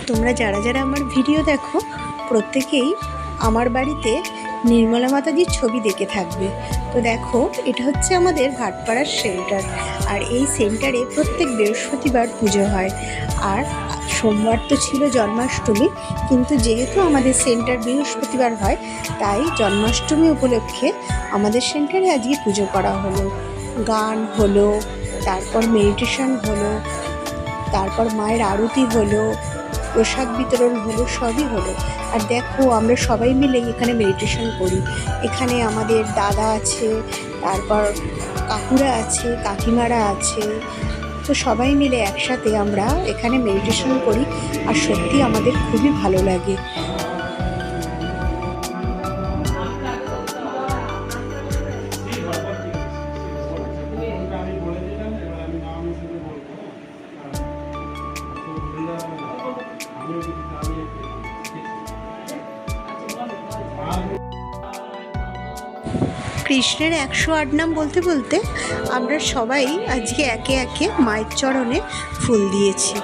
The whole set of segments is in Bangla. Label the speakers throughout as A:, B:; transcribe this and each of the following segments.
A: তোমরা যারা যারা আমার ভিডিও দেখো প্রত্যেকেই আমার বাড়িতে নির্মলা মাতাজির ছবি দেখে থাকবে। তো দেখো, এটা হচ্ছে আমাদের ভাটপাড়ার সেন্টার, আর এই সেন্টারে প্রত্যেক বৃহস্পতিবার পুজো হয়। আর সোমবার তো ছিল জন্মাষ্টমী, কিন্তু যেহেতু আমাদের সেন্টার বৃহস্পতিবার হয়, তাই জন্মাষ্টমী উপলক্ষে আমাদের সেন্টারে আজকে পুজো করা হলো। গান হলো, তারপর মেডিটেশন হলো, তারপর মায়ের আরতি হলো, প্রসাদ বিতরণ হলো, সবই হলো। আর দেখো, আমরা সবাই মিলে এখানে মেডিটেশন করি। এখানে আমাদের দাদা আছে, তারপর কাকুরা আছে, কাকিমারা আছে। তো সবাই মিলে একসাথে আমরা এখানে মেডিটেশন করি, আর সত্যি আমাদের খুবই ভালো লাগে। কৃষ্ণের 108 নাম বলতে বলতে আমরা সবাই আজকে একে একে মায়ের চরণে ফুল দিয়েছি।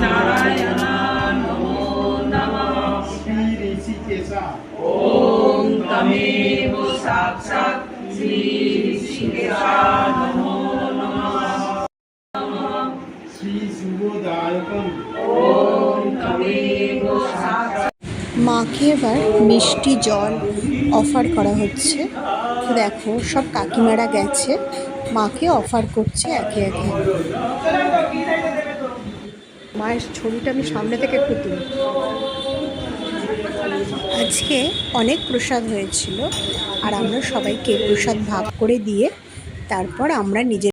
B: नारायण नमो नमः श्री ऋषिकेश ओम तमेव साक्षात् श्री ऋषिकेश नमो नमः श्री शुभोदायकं ओम तमेव साक्षात्।
A: মাকে এবার মিষ্টি জল অফার করা হচ্ছে। তো দেখো, সব কাকিমারা গেছে, মাকে অফার করছে একে একে। মায়ের ছবিটা আমি সামনে থেকে একটু তুলি। আজকে অনেক প্রসাদ হয়েছিল, আর আমরা সবাইকে প্রসাদ ভাগ করে দিয়ে তারপর আমরা নিজের